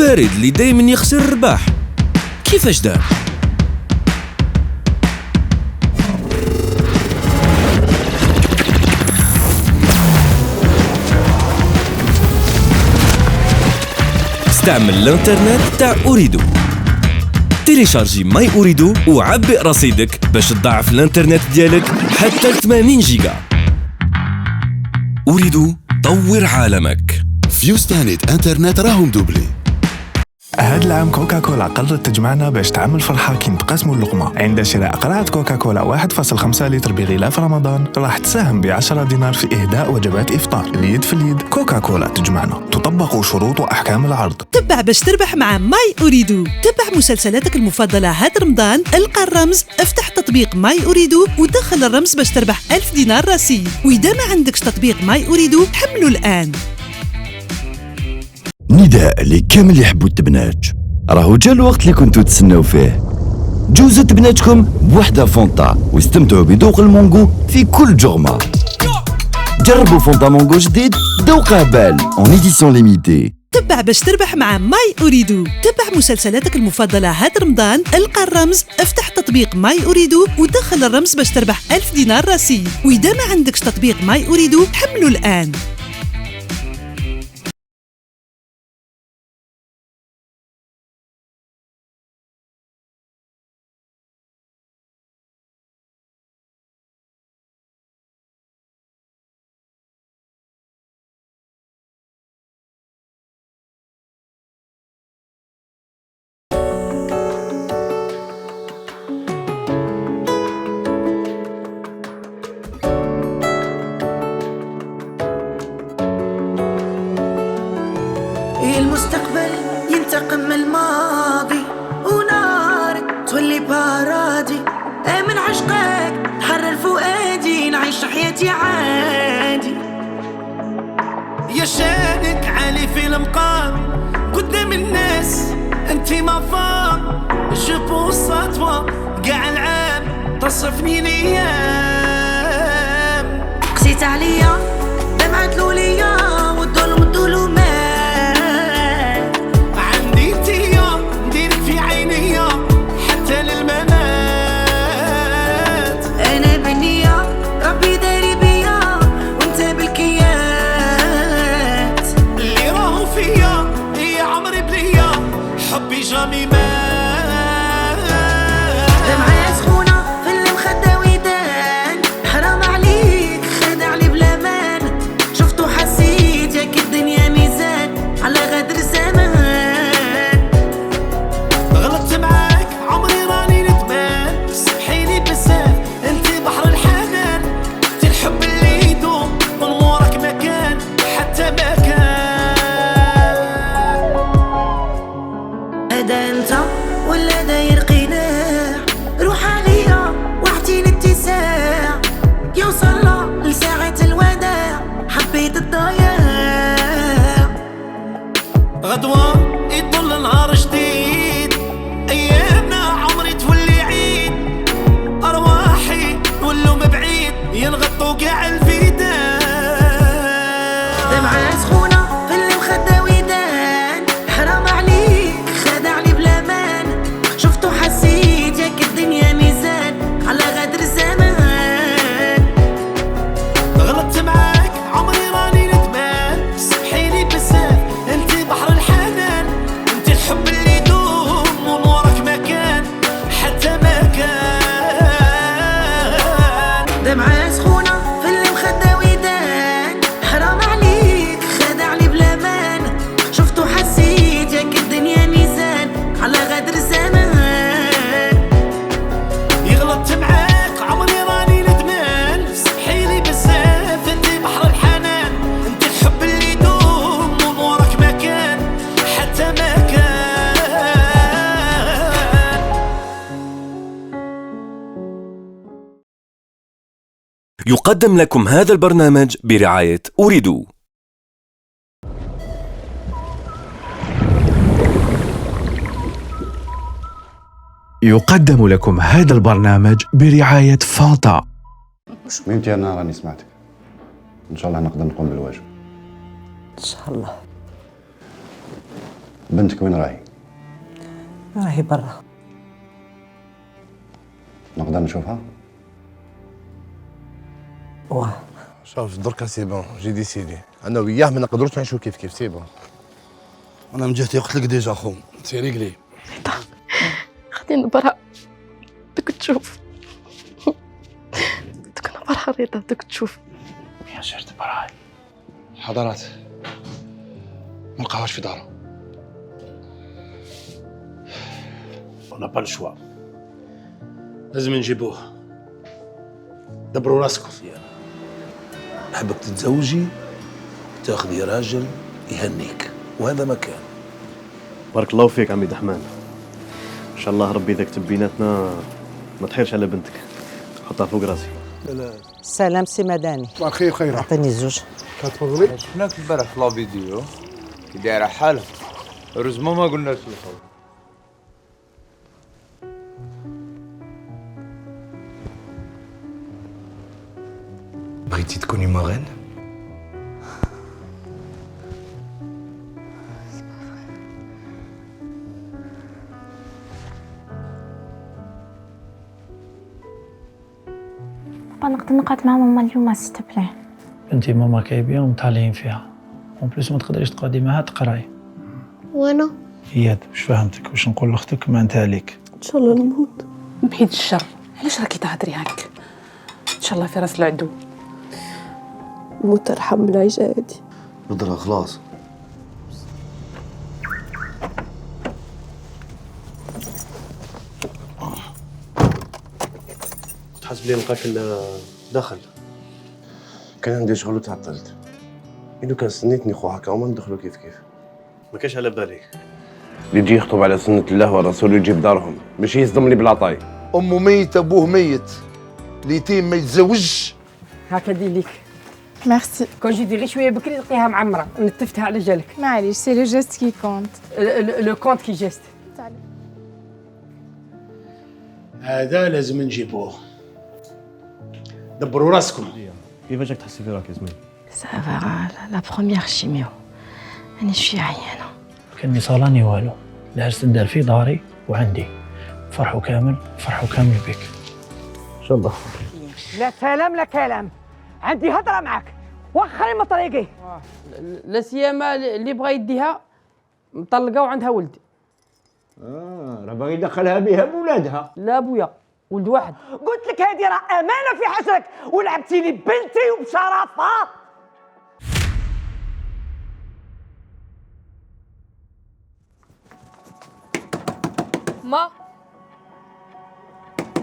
وفارد اللي دايما يخسر الرباح كيفاش دار؟ استعمل الانترنت تاع أوريدو. تيليشارجي ماي أوريدو وعبئ رصيدك باش تضاعف الانترنت ديالك حتى 80 جيجا. أوريدو، طور عالمك. فيوستانت انترنت راهم دوبلي. هاد العام كوكاكولا قررت تجمعنا باش تعمل فرحة كي نتقاسموا اللقمة. عند شراء قرعة كوكاكولا 1.5 لتر بغلاف رمضان راح تساهم ب10 دينار في إهداء وجبات إفطار. اليد في اليد، كوكاكولا تجمعنا. تطبق شروط وأحكام العرض. تبع باش تربح مع ماي أوريدو. تبع مسلسلاتك المفضلة هاد رمضان، القى الرمز، افتح تطبيق ماي أوريدو ودخل الرمز باش تربح 1000 دينار رصيد. وإذا ما عندكش تطبيق ماي أوريدو حمله الآن. نداء لكامل اللي يحبوا التبناج، راهو جا الوقت اللي كنتوا تسناو فيه. جوزوا تبناجكم بوحدة فونتا واستمتعوا بذوق المونغو في كل جغمة. جربوا فونتا مونغو جديد ذوقه بال اون ايديسيون ليميتي. تبع باش تربح مع ماي أوريدو. تبع مسلسلاتك المفضلة هاد رمضان، القى الرمز، افتح تطبيق ماي أوريدو ودخل الرمز باش تربح 1000 دينار رصيد. وإذا ما عندكش تطبيق ماي أوريدو حمله الآن. المستقبل ينتقم من الماضي ونار تولي بارادي. من عشقك تحرر فؤادي، نعيش حياتي عادي. يا شانك عالي في المقام قدام الناس انتي ما فام. جبو سطوة قاع العام تصفني الايام. قسيت عليا دمعت لوليا والظلم الظلمات. عندي تيا نديرك في عينيا حتى للممات. انا بالنية ربي داري بيا وانت بالكيات. اللي راهو فيا هي عمري بليا حبي جامي مات. دمعة سخونة في المخدة ويدان، حرام عليك خدعني بلا مان. شفت وحسيت ياك الدنيا ميزان على غدر زمان. غلطت معاك عمري راني ندمان. سامحيني بزاف انتي بحر الحنان. انتي الحب اللي يدوم ونمورك مكان حتى مكان. هذا انت ولا داير قناع؟ روح عليا واعطيني اتساع. يوصل لساعة الوداع حبيت الضياع. غدوة يطل نهار جديد، ايامنا عمري تولي عيد. ارواحي ولو مبعيد ينغطوا كاع الفدان. دمعة سخونة في المخدة ويدان، حرام عليك خدعني بلا مان. شفت وحسيت ياك الدنيا ميزان على غدر زمان. غلطت معاك عمري راني ندمان. سامحيني بزاف انتي بحر الحنان. انتي الحب اللي يدوم ونورك مكان حتى مكان. دمعة سخونة في المخدة ويدان، حرام عليك خدعني بلا مان. شفت وحسيت ياك الدنيا ميزان على غدر زمان. يغلطت معاك عمري راني ندمان. سامحيني بزاف انتي بحر الحنان. انتي الحب اللي يدوم ونورك مكان حتى مكان. يقدم لكم هذا البرنامج برعاية أوريدو. يقدم لكم هذا البرنامج برعاية فانتا. ميمتي انا راني سمعتك، ان شاء الله نقدر نقوم بالواجب. ان شاء الله. بنتك وين راهي؟ راهي برا. نقدر نشوفها؟ واه شوف دركا سي بون جي ديسيدي انا وياه ما نقدروش نعيشوا كيف سي بون. انا من جهتي قلت لك ديجا خو سي ريغلي. خلينا برا بدك تشوف. بدك انا برا رضا بدك تشوف. يا سيرت براي حضرات ما لقاوهاش في داره. انا با الشوا لازم نجيبوه. دبروا راسكم فيها. نحبك تتزوجي تاخذي راجل يهنيك وهذا مكان. بارك الله فيك عمي دحمان. ان شاء الله ربي اذا كتب بيناتنا ما تحيرش على بنتك. حطها فوق راسي. سلام سي مداني. صباح الخير خيرة. عطيني الزوج. كتفضلي. شفناك البارح في لا فيديو كي دايره حالها. هوريزمون ما قلناش لك. بغيتي تكوني مارين؟ بابا نقدر نقعد مع ماما اليوم سي تبلي. انتي ماما كايبين ومتعلقين فيها. اون بليس ما تقدريش تقعدي معاها تقراي. وانا اياد واش فهمتك واش نقول لاختك ما انت عليك. ان شاء الله نموت. بعيد الشر. علاش راكي تهضري هاك؟ ان شاء الله في راس العدو. موت ارحم من العيشه هادي. بدرها خلاص. تحسب لي نلقاك داخل. كان عندي شغل وتعطلت. إلو كان سنيتني خو هكا وما ندخلوا كيف ما كاش على بالي. اللي يجي يخطب على سنة الله والرسول يجيب دارهم ماشي يصدم لي بلاطاي. امه ميت ابوه ميت اليتيم ما يتزوجش. هاكا دي ليك. ميرسي. كون جيتي غير شويه بكري تلقيها معمره نتفتها على جالك. معليش سي لو جيست كي كونت. لو كونت كي جيست. هذا لازم نجيبوه. دبروا راسكم. كيفاش راك تحسي في راك يا زميل؟ سافا لا بروميير شيميو. انا شويه عيانه. كاني صالاني والو. العرس ندار في داري وعندي. فرحوا كامل بك. ان شاء الله. لا سلام لا كلام. عندي هضره معاك. وخري من طريقي. لا سيما اللي بغى يديها مطلقه وعندها ولد. راه باغي يدخلها بها بولادها. لا بويا ولد واحد. قلت لك هذه راه امانه في حجرك ولعبتي لي بنتي وبشرفها.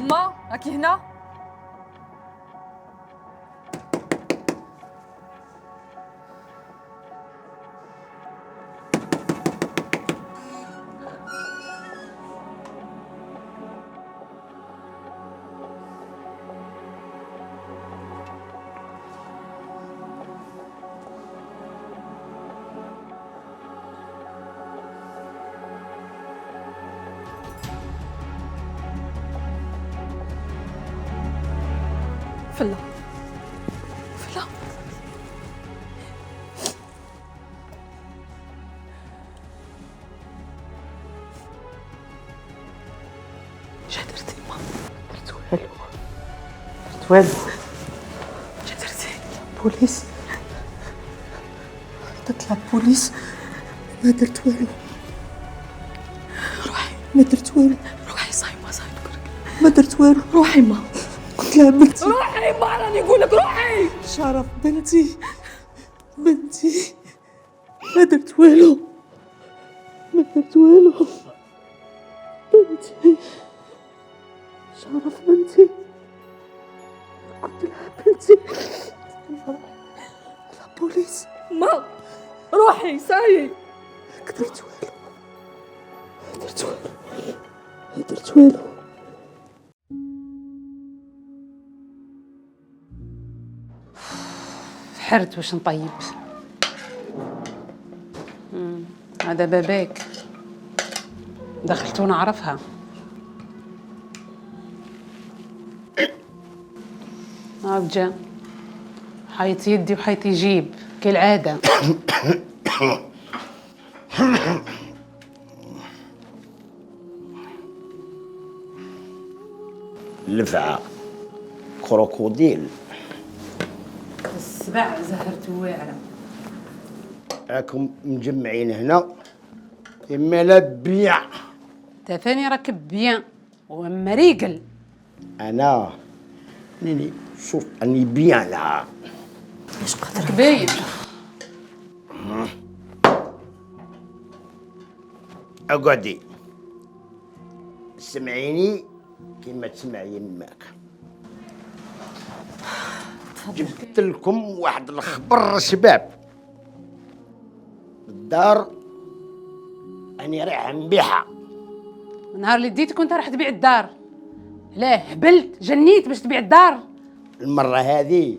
ما راكي هنا؟ فلا شا درتي ما درت والو شا درتي؟ بوليس تطلع بوليس. ما درت والو. روحي. ما درت والو. روحي صايمه ما درت والو. روحي ما قلت لها بنتي. روحي ما راني نقول لك روحي. شرف بنتي ما درت والو. بنتي شرف بنتي قلت لها بنتي. لا بوليس. ما روحي ساي. درت والو. حرت باش نطيب. هذا باباك دخلت وانا اعرفها. جا حيط يدي وحيط يجيب كالعاده. لفعة كروكوديل. السبع زهرت واعرة. راكم مجمعين هنا إما لا بيع. تفاني راكب بيان ومريقل. أنا نيني شوف أني بيان لا. ايش قدرك باين. اقعدي سمعيني كيما تسمعي يماك. جبت لكم واحد الخبر شباب. الدار أني رايح نبيعها. نهار اللي ديتك وانت راح تبيع الدار. لا هبلت جنيت باش تبيع الدار. المرة هذه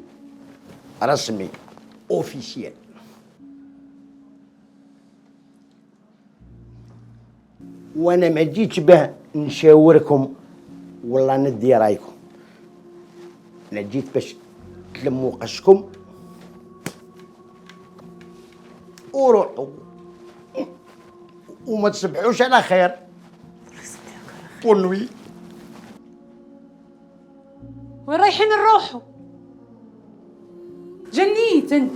رسمي اوفيسيال. وانا ما جيتش به نشاوركم ولا ندي رايكم. انا جيت باش تلموا قشكم وروحوا وما تصبحوش على خير. ونوي وين رايحين نروحوا؟ جنيت انت.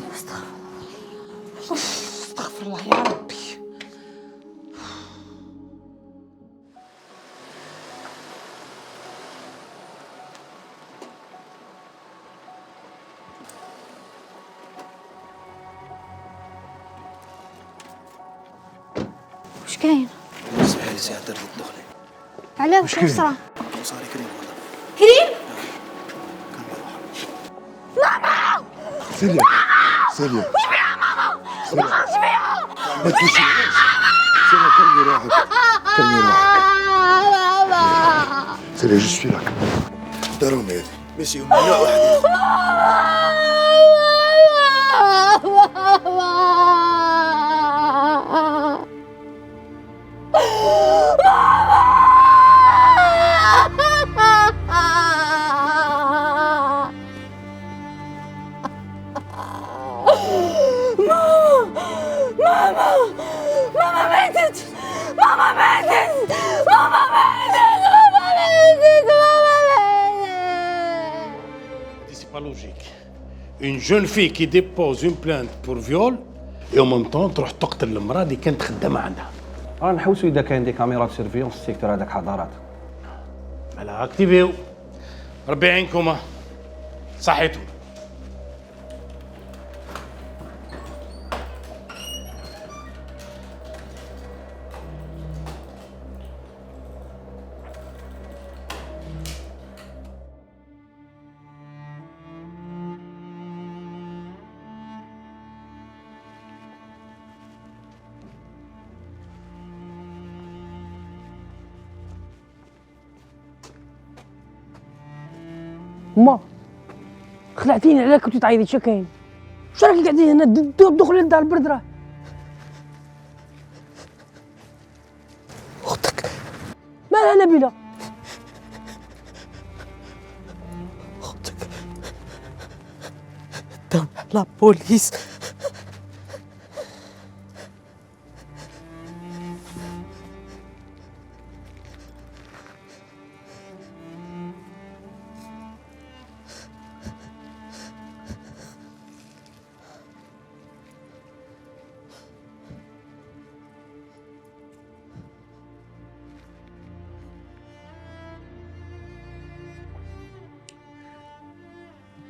استغفر الله يا ربي. وش كاين؟ اسمحي لي سي درت الدخلي. علاه وش صرا؟ صار كريم والله. كريم؟ ماما! سيليا سيليا وش فيها ماما؟ ما خافش فيها! ما تمشي سيليا كلمي روحك كلمي روحك. ماما! سيليا جو سوي لك داروم هذه ماشي ممنوع واحد. Une jeune fille qui dépose une plainte pour viol et en même temps تروح تقتل المرأة اللي كانت خدامة عندها. نحوسوا اذا كاين دي كاميرات سيرفيونس في السيكتور هذاك حضارات. مالا اكتيفيو. ربي يعينكم. صحيتوا. ما خلعتيني عليك كنت تعيطي شكاين. واش راكي قاعدين هنا دخلي للدار البرد راه. اختك مالها نبيلة؟ اختك دام لا بوليس.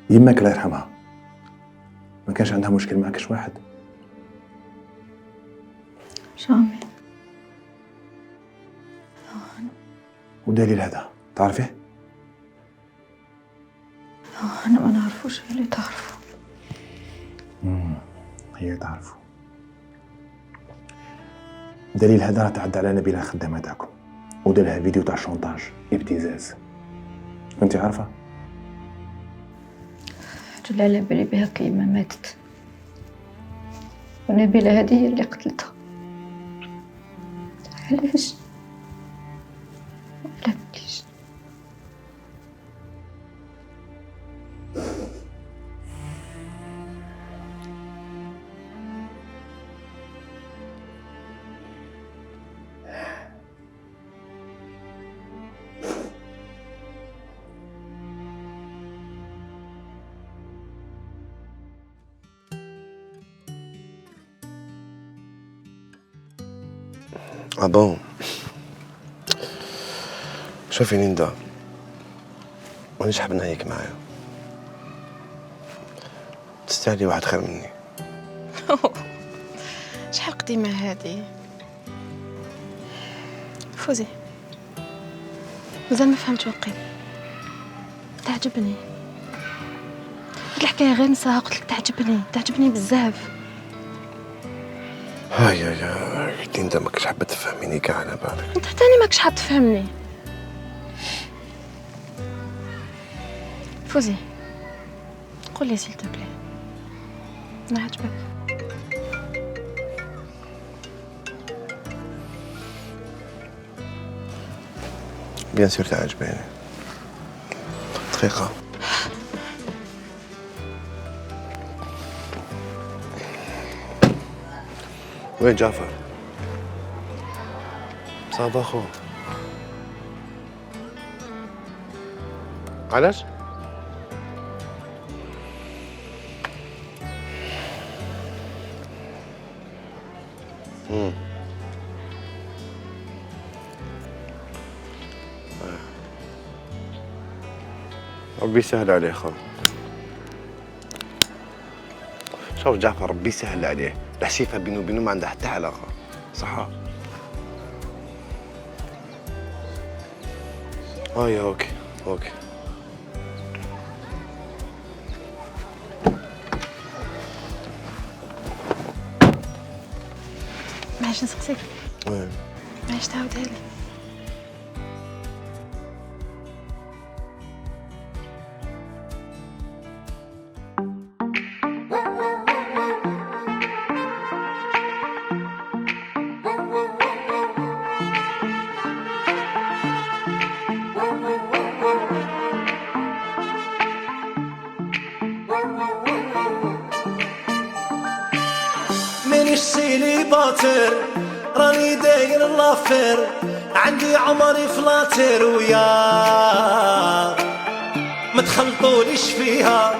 يمك الله يرحمها ما كانش عندها مشكل معك كش واحد؟ جامي. ودليل هذا تعرفيه؟ أنا ما نعرفوش، هي اللي تعرفه. هي تعرفه. دليل هذا راه تعدى على نبيلة خدامة تاعكم ودارلها فيديو تاع شونطاج ابتزاز. كنت عارفة؟ لا على بالي بها كيما ماتت، ونبيلة هذه هي اللي قتلتها. علاش؟ لا بكيش. بون شوفي ليندا، مانيش حاب نهيك معايا، تستاهلي واحد خير مني. شحال قديمة هادي فوزي؟ مازال ما فهمت وقيل. تعجبني هاد الحكاية، غير نساها. قلت لك تعجبني بزاف. هاي ليندا ماكش حابة تفهميني كاع على بالك. انت تاني ماكش حاب تفهمني. فوزي قول لي سيل توبلي، انا عاجبك؟ بيان سور تعجبيني. دقيقة. وين جعفر؟ صافا خو. علاش؟ ربي يسهل عليه خو. شوف جعفر، ربي يسهل عليه، الحسيفة بينه وبينه ما عندها حتى علاقة، صح؟ اوكي. معليش نسقسيك، وين؟ معليش تعاودها لي. مانيش سيليباتير، راني داير لافير، عندي عمري فلاتير ويا ما تخلطوليش فيها،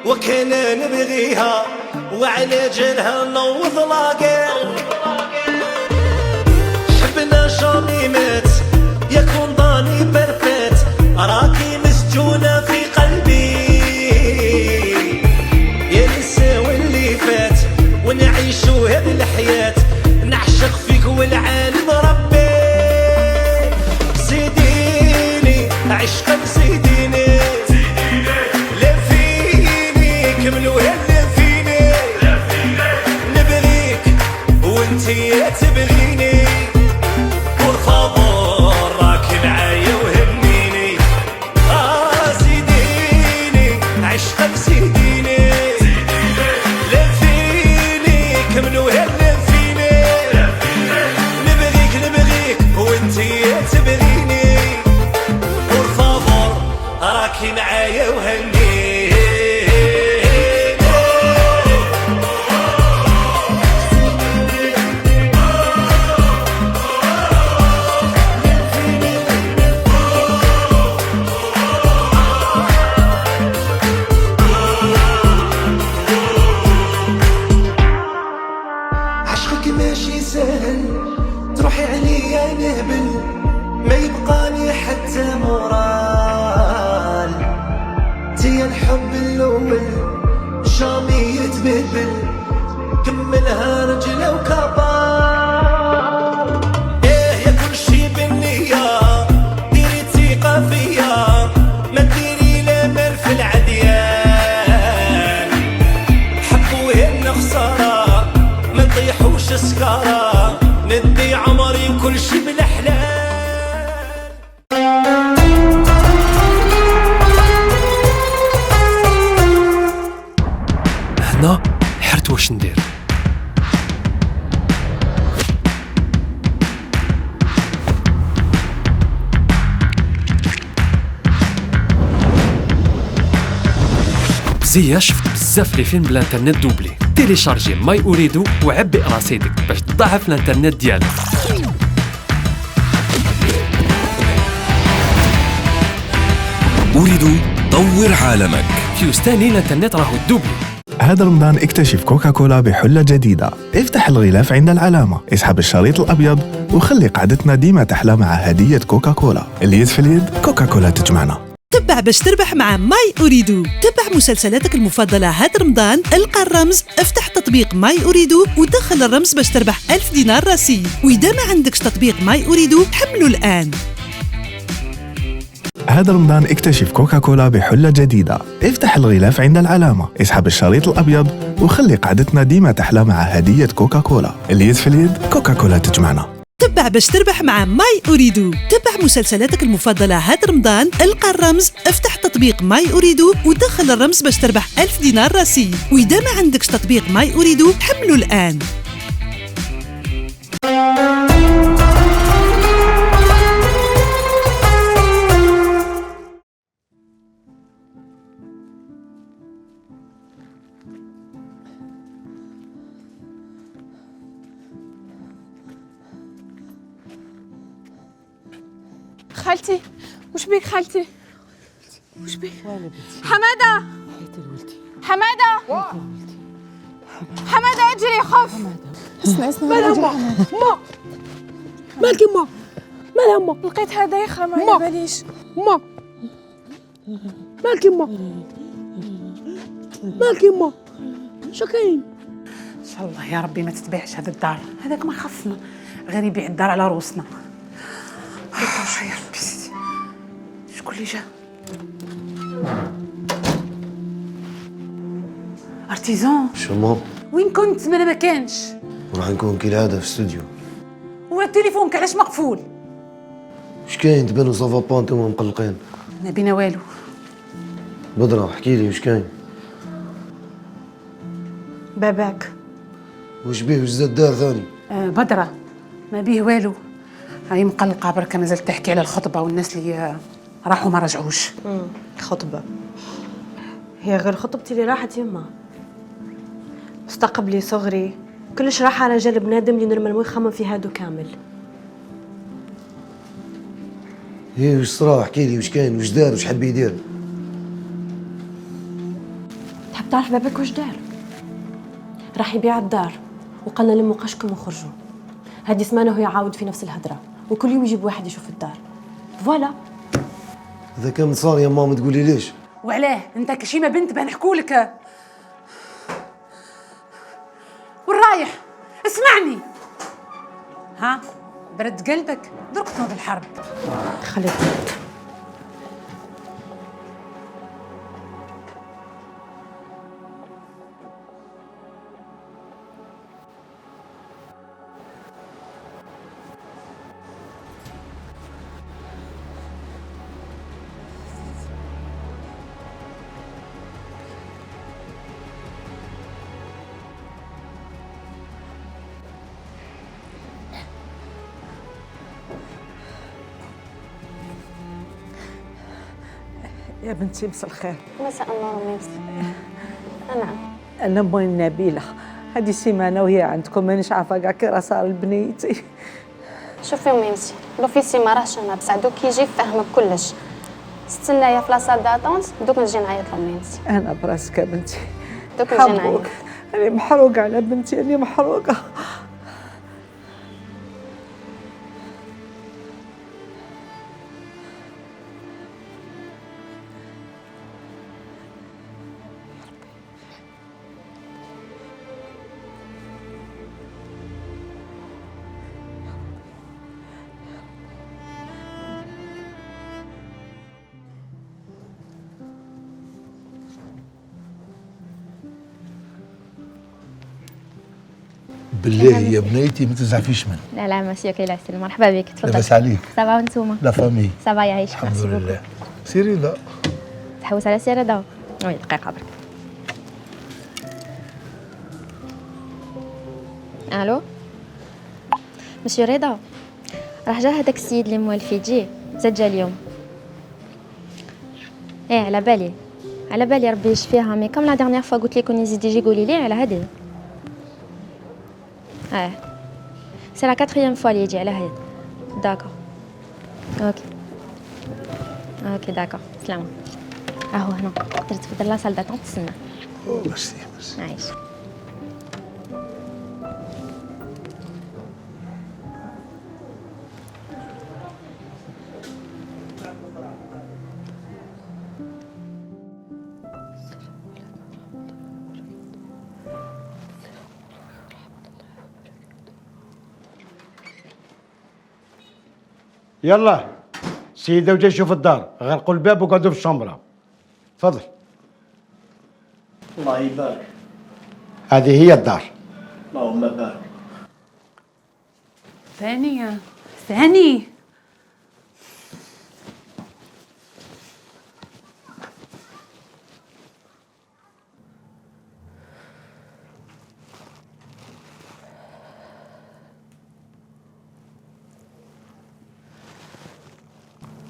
وكان نبغيها وعلى جالها نوض لاقير. حبنا جامي مات يكون ضاني برفات، راكي مسجونة في قلبي يا نساوي اللي فات، ونعيشو هذه الحياة نعشق فيك والعالم ربي. زيديني عشقا زيديني، لا فيني كملوا هلا فيني، نبغيك وانتي تبغيني، والفضل راكي معايا وهنيني. زيديني عشقا زيديني، لا فيني كملوا هلا فيني، نبغيك وانتي تبغيني، والفضل راكي معايا وهنيني. عشقك ماشي سهل، تروحي عليا نهبل، ما يبقاني حتى مورال. تي الحب الاول جامي يتبدل، كملها رجله وكبار. يا كل شي بالنية، ديري ثقة فيا، ما ديري لا مال في العديان. حبوهن خسارة ما نطيحوش سكارة، ندي عمري كل شي بالأحلام. هنا حرت واش ندير. زيا شفت بزاف لي فيلم بالانترنت دوبلي. تيليشارجي ماي أريدو وعبئ رصيدك باش تضاعف الانترنت ديالك. أريد طور عالمك. فيوس تاني الانترنت راهو دوبلي. هذا رمضان اكتشف كوكاكولا بحلة جديدة. افتح الغلاف عند العلامة، اسحب الشريط الأبيض وخلي قعدتنا ديما تحلى مع هدية كوكاكولا. اليد في اليد، كوكاكولا تجمعنا. تبع باش تربح مع ماي أريدو. تبع مسلسلاتك المفضلة هاد رمضان، القى الرمز، افتح تطبيق ماي أريدو ودخل الرمز باش تربح 1000 دينار رصيد. وإذا ما عندكش تطبيق ماي أريدو حمله الآن. هذا رمضان اكتشف كوكاكولا بحلة جديدة. افتح الغلاف عند العلامة، اسحب الشريط الأبيض وخلي قعدتنا ديما تحلى مع هدية كوكاكولا. اليد في اليد، كوكاكولا تجمعنا. تبع باش تربح مع ماي أريدو. تبع مسلسلاتك المفضلة هاد رمضان، القى الرمز، افتح تطبيق ماي أريدو ودخل الرمز باش تربح 1000 دينار رصيد. وإذا ما عندكش تطبيق ماي أريدو حمله الآن. خالتي وش بيك خالتي؟ وش بيك؟ حمادة حمادة حمادة اجري خف. اسمع مالها ما مالك ما مالها ما لقيت هذا يخرم على باليش. ما مالك ما مالك ما شو كاين؟ ان شاء الله يا ربي ما تتبيعش هذا الدار، هذاك ما خفنا غير يبيع الدار على روسنا. يا ربي سيدي شكون اللي جا؟ ارتيزون شو مام؟ وين كنت؟ ما انا ما كانش. راح نكون كالعادة في استوديو. وتليفونك علاش مقفول؟ اش كاين تبانو صافا با انتوما مقلقين؟ ما بينا والو. بدرة احكي لي واش كاين؟ باباك واش بيه واش زاد دار ثاني؟ بدرة ما بيه والو، هاي مقلقة بركة مازالت تحكي على الخطبة والناس اللي راحوا ما رجعوش. خطبة هي غير خطبتي اللي راحت يما، مستقبلي صغري كلش راح على رجال بنادم اللي نرمى يخمم في هادو كامل. هي واش صرا؟ احكي لي واش كاين واش دار واش حب يدير؟ تحب تعرف باباك واش دار؟ راح يبيع الدار وقالنا لموا قشكم وخرجوا. هادي سمانه هو يعاود في نفس الهدرة وكل يوم يجيب واحد يشوف الدار. فوالا اذا كان صار يا ماما تقولي ليش؟ وعلاه انت كشيمه بنت بنحكولك. والرايح اسمعني، ها برد قلبك دركتنا بالحرب. خليك يا بنتي مساء الخير. مساء النور ميمس. نعم انا امي نبيله، هذه سيمانه وهي عندكم مانيش عارفه كاع كي راه صار لبنيتي. شوفي ميمسي لوفيسي ما راهش هنا بصح دوك يجي فاهمه بكلش. استنايا في لاصال داتونس دوك نجي نعيط لهم ميمسي. انا براسك يا بنتي دوك نجي نعيط. انا محروقه على بنتي، انا محروقه. بالله يا بنيتي ما تزعفيش منه. لا لا مسيو كي العسل، مرحبا بك تفضل. لاباس عليك؟ سافا وانتوما؟ لا فامي سافا يعيش. الحمد لله. سيري لا تحوس على سير رضا. وي دقيقة برك. الو مسيو رضا، راح جا هذاك السيد اللي موالف يجي زاد جا اليوم. ايه على بالي ربي يشفيها، مي كم لا ديرنيير فوا قلت لكم يزيد يجي قولي لي على هذه. سي لا 4e فوا اللي يجي على هذه. داكور اوكي داكور سلامة. هنا تقدر تفضل لا سال داتون تسنى. ميرسي ميرسي. عايش. يلا سيدة وجاي شوف الدار، غلقوا الباب وقعدوا في الشومبرا. تفضل. الله يبارك. هذه هي الدار. اللهم بارك. ثانية ثاني.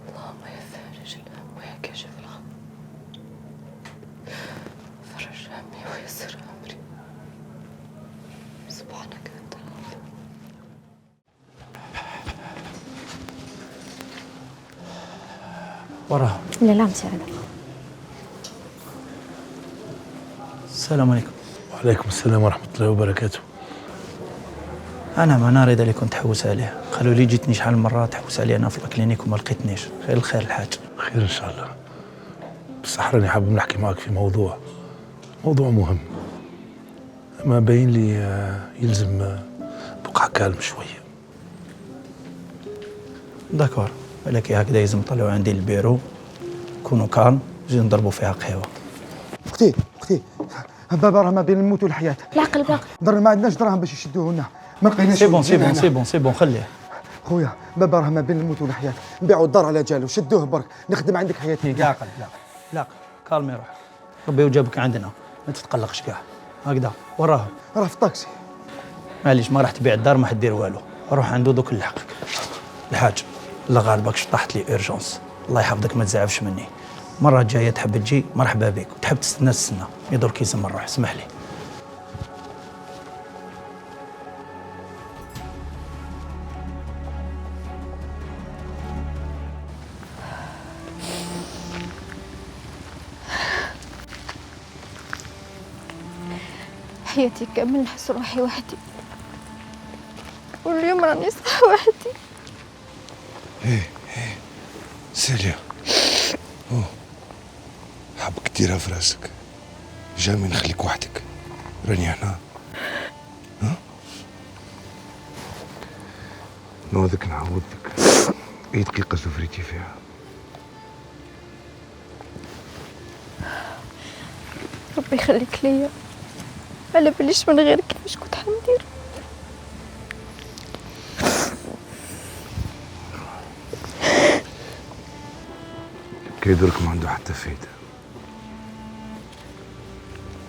اللهم يا فارج الهم ويا كاشف الغم، فرج همي ويسر امري، سبحانك انت العظيم. وراها. لا لا مسي عادل. السلام عليكم. وعليكم السلام ورحمة الله وبركاته. أنا منار إذا اللي كنت حوس عليها، قالوا لي جيتني شحال من مرة تحوس عليها أنا في الكلينيك وما لقيتنيش. خير الخير الحاج. خير إن شاء الله. بصح راني حابب نحكي معك في موضوع مهم، ما باين لي يلزم بقع كالم شوية. داكور، ولكن هكذا لازم نطلعوا عندي البيرو، كونوا كالم، نجيو نضربوا فيها قهوة. اختي بابا راه ما بين الموت والحياة. بالعقل درنا ما عندناش دراهم باش يشدوه لنا، ما لقيناش. سي بون خليه. خويا بابا راه ما بين الموت والحياة، نبيعوا الدار على جالو، شدوه برك، نخدم عندك حياتي. لا كالمي روح، ربي وجابك عندنا، ما تتقلقش كاع. هكذا وراها. راه في الطاكسي. معليش ما راح تبيع الدار ما حدير والو، روح عنده دوك نلحقك. الحاج الله غالبك طاحت لي اورجونس، الله يحفظك ما تزعفش مني. مرة جاية تحب تجي مرحبا بك، وتحب تستنى يدور كيس نروح، اسمح لي. حياتي كامل نحس روحي وحدي، واليوم راني صح وحدي. سيليا، حابك ديرها في راسك، جامي نخليك وحدك، راني هنا. نوضك نعوضك اي دقيقة سفريتي فيها. ربي يخليك ليا، على باليش من غيرك كيفاش كنت حندير. كيدرك ما عنده حتى فايدة.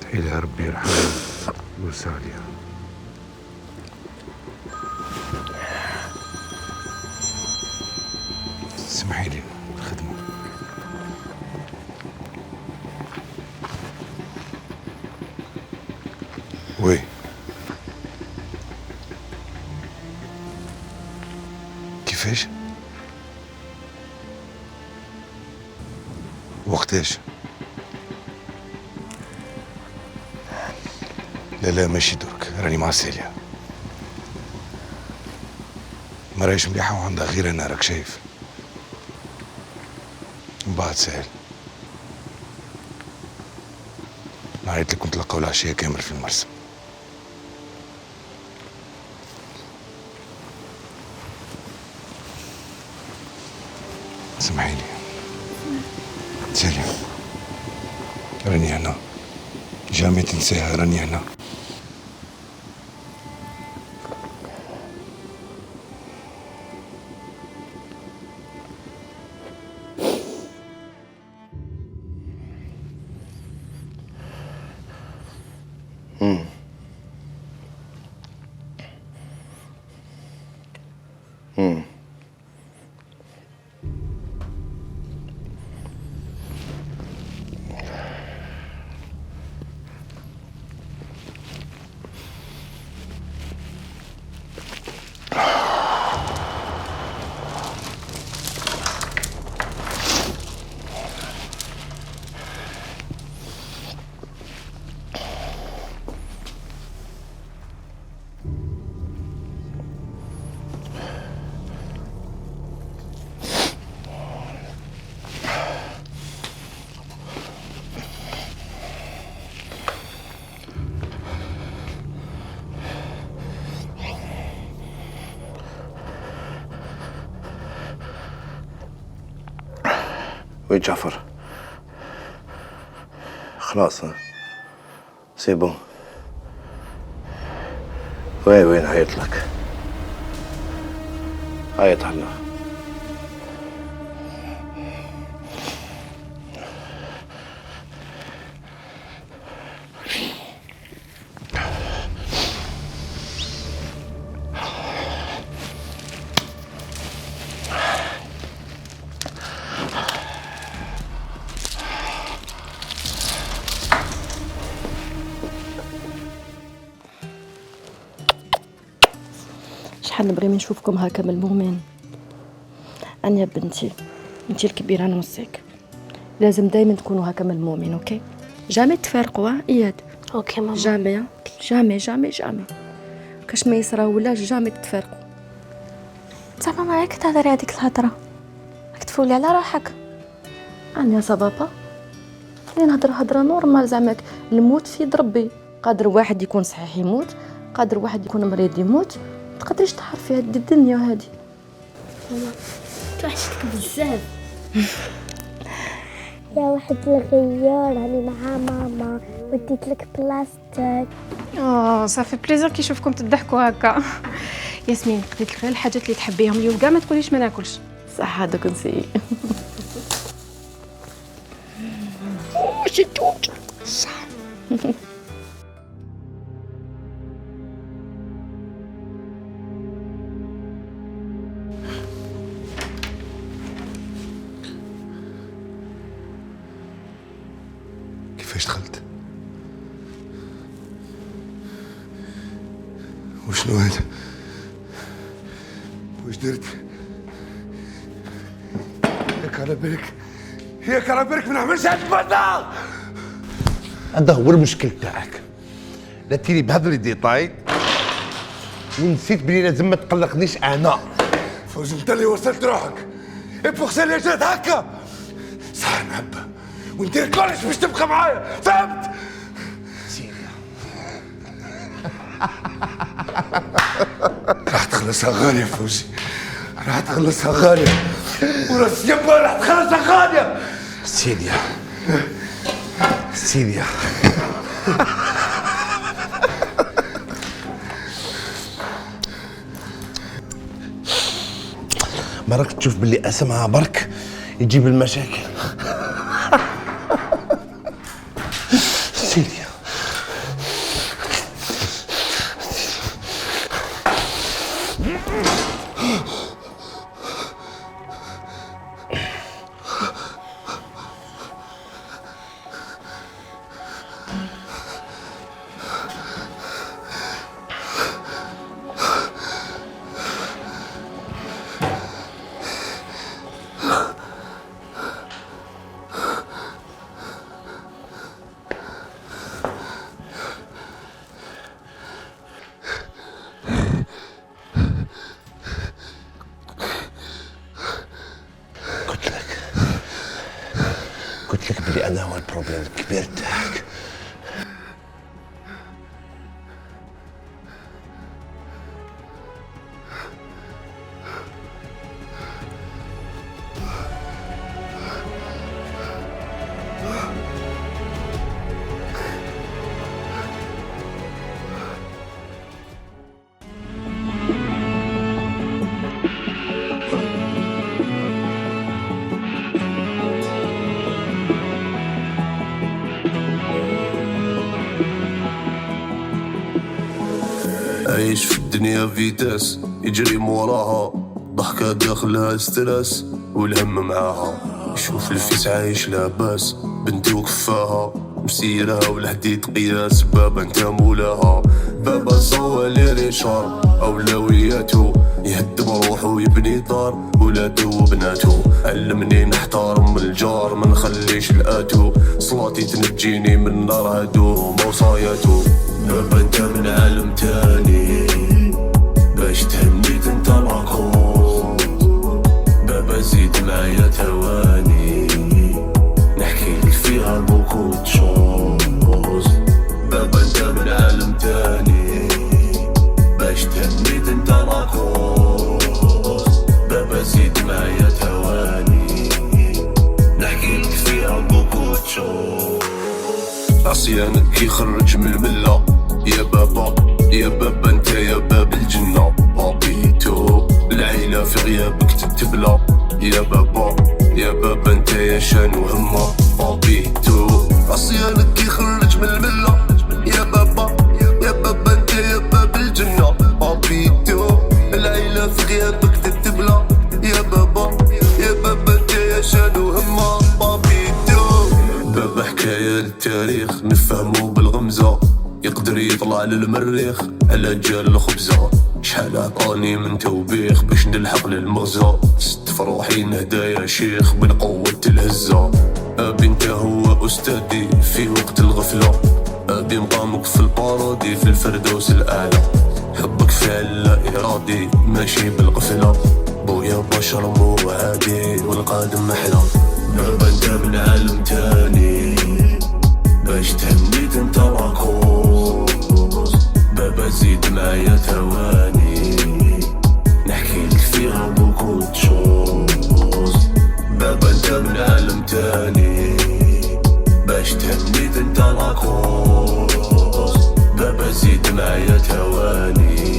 تحيلها ربي يرحمها ويوسع عليها. سمحي لي الخدمة. وي كيفاش؟ وقتاش؟ لا ماشي درك، راني مع سيليا. ما راهيش مليحة وعندها غير انا، راك شايف. من بعد سهل. نعيط لك ونتلقاو العشية كامل في المرسم. سمحيلي سيليا، راني هنا، جامي تنساها، راني هنا. وين جعفر؟ خلاص سي بون. وين عيط لك؟ عيط هلا. شحال نبغي من نشوفكم هكا ملمومين. أنا يا بنتي، انتي الكبيرة أنا نصيك، لازم دايما تكونوا هكا ملمومين. أوكي؟ جامي تفارقوا إياد. اوكي ماما. جامي جامي جامي جامي كاش ما يصرا ولا جامي تتفارقوا. زعما معاك تهضري هذيك الهضره، راك تفولي على روحك. أنا صبابا اللي نهضر هضره نورمال، زعما الموت في يد ربي. قادر واحد يكون صحيح يموت، قادر واحد يكون مريض يموت، متقدريش تعرف في هاد الدنيا هادي. ماما توحشتك بزاف. يا واحد الغيار راني مع ماما وديت لك بلاستيك. صافي بليزير كي نشوفكم تضحكوا هكا. ياسمين قضيت لك غير الحاجات اللي تحبيهم اليوم، كاع ما تقوليش ما ناكلش. صح هذاك نسي. شتوت صح. كيفاش دخلت؟ وشنو هذا؟ واش درت؟ ياك على بالك، ياك على بالك ما نعملش هاد البطال. هذا هو المشكل تاعك، لا تيري بهذا لي ديتاي ونسيت بلي لازم ما تقلقنيش انا. فوز انت اللي وصلت روحك، اي بوغ سا اللي جات هكا. صح نحبها وندير كلش باش تبقى معايا، فهمت؟ راح تخلصها غالية فوزي، راح تخلصها غالية، وراس يبا راح تخلصها غالية. سيديا سيديا ما راك تشوف باللي اسمها برك يجيب المشاكل. سيديا قلت لك بلي انا هو البروبليم الكبير تاعك. عايش في الدنيا فيتاس يجري موراها، ضحكة داخلها ستريس والهم معاها. يشوف الفيس عايش لاباس، بنتي وكفاها مسيرها والحديد قياس. بابا انت مولاها، بابا صوى لي ريشار اولوياته، يهدم روحه ويبني دار ولاده وبناته. علمني نحترم الجار ما نخليش الاتو، صلاتي تنجيني من نار هادو وصاياتو. بابا انت من عالم تاني باش تهني تنطلقو، بابا زيد معايا ثواني نحكي لك فيها بوكو تشوز. بابا انت من عالم تاني باش تهني تنطلقو، بابا زيد معايا ثواني نحكي عصيانك كيخرج من الملة. يا بابا يا بابا انت يا باب الجنة، بابيتو العيلة في غيابك تتبلى. يا بابا يا بابا انت يا شان وهمة، بابيتو عصيانك كيخرج من الملة. يا بابا يا بابا انت يا باب الجنة، بابيتو العيلة في غيابك تتبلى. يا بابا يا بابا انت يا شان وهمة، بابيتو بابا حكاية للتاريخ نفهمو بالغمزة، يقدر يطلع للمريخ على جال الخبزة. شحال عطاني من توبيخ باش نلحق للمغزى، ست فروحي نهدى يا شيخ من قوة الهزة. أبي انت هو أستاذي في وقت الغفلة، أبي مقامك في البارودي في الفردوس الأعلى. حبك فعل لا إرادي ماشي بالغفلة، بويا بشر مو عادي والقادم محلى. بابا انت من عالم تاني باش تهنيت انت راكوز. بابا زيد معايا ثواني نحكي لك فيها بوكو تشوز. بابا انت من عالم تاني باش تهنيت انت راكوز. بابا زيد معايا ثواني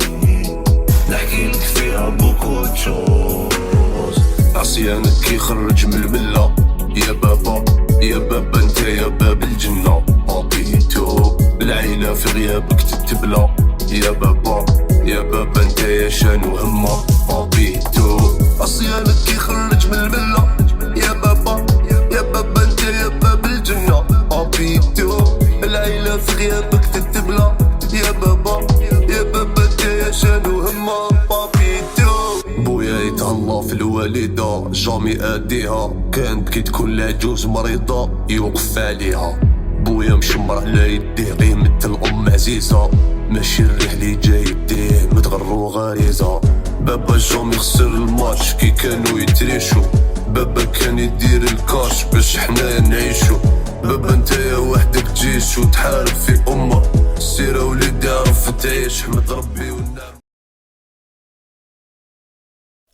نحكي لك فيها بوكو تشوز. عصيانك كيخرج من الملة. يا بابا يا بابا انت يا باب الجنة، بابيتو العيلة في غيابك تتبلى. يا بابا يا بابا انت يا شان وهمة، بابيتو عصيانك كيخرج من الملة. يا بابا يا بابا انت يا باب الجنة، بابيتو العيلة في غيابك تتبلى. يا بابا يا بابا انت يا شان وهمة، بابيتو بويا يتهلا في الوالدة جامي اديها، كانت كي تكون العجوز مريضة يوقف عليها. بويا مشمر على يديه قيمة الأم عزيزة، ماشي الريح اللي جاي يديه متغرو غريزة. بابا جامي خسر الماتش كي كانوا يتريشو، بابا كان يدير الكاش باش حنا نعيشو. بابا انت يا وحدك جيش وتحارب في أمة، سيرة وليدي عرف تعيش حمد ربي والنعم.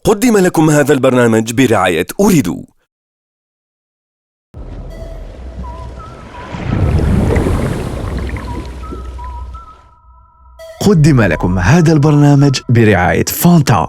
قدم لكم هذا البرنامج برعاية أريدو. قدم لكم هذا البرنامج برعاية فانتا.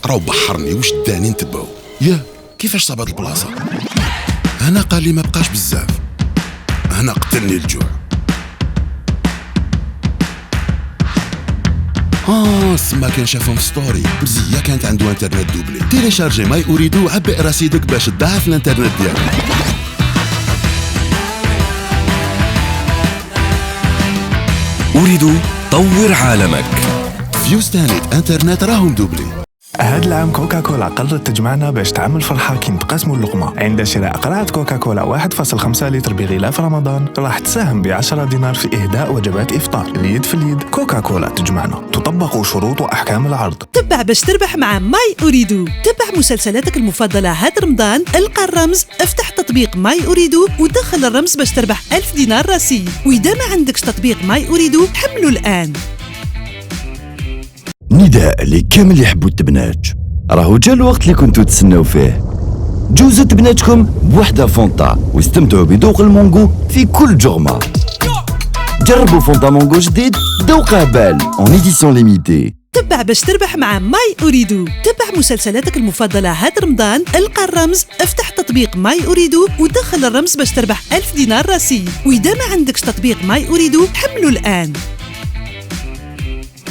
راهو بحرني وش داني نتبعو. يا كيفاش صابت البلاصه؟ هنا قال لي ما بقاش بزاف، هنا قتلني الجوع. سما كان شافهم في ستوري مزيه كانت عنده انترنت دوبلي. تيليشارجي ماي أريدو عبئ رصيدك باش تضاعف الانترنت ديالك. أريدو طور عالمك. فيوز تانيت انترنت راهم دوبلي. هاد العام كوكاكولا قررت تجمعنا باش تعمل فرحة كي نتقاسموا اللقمة. عند شراء قرعة كوكاكولا 1.5 لتر بغلاف رمضان راح تساهم ب10 دينار في إهداء وجبات إفطار. اليد في اليد كوكاكولا تجمعنا. تطبق شروط وأحكام العرض. تبع باش تربح مع ماي أريدو. تبع مسلسلاتك المفضلة هاد رمضان، القى الرمز، افتح تطبيق ماي أريدو ودخل الرمز باش تربح 1000 دينار رصيد. وإذا ما عندكش تطبيق ماي أريدو حمله الآن. نداء لكامل اللي يحبوا التبناج، راهو جا الوقت اللي كنتوا تسناو فيه. جوزوا تبناجكم بوحده فونتا واستمتعوا بذوق المونغو في كل جرمه. جربوا فونتا مونغو جديد ذوقه بال اون ايديسيون ليميتي. تبع باش تربح مع ماي أريدو. تبع مسلسلاتك المفضلة هاد رمضان، القى الرمز، افتح تطبيق ماي أريدو ودخل الرمز باش تربح 1000 دينار رصيد. وإذا ما عندكش تطبيق ماي أريدو حمله الآن.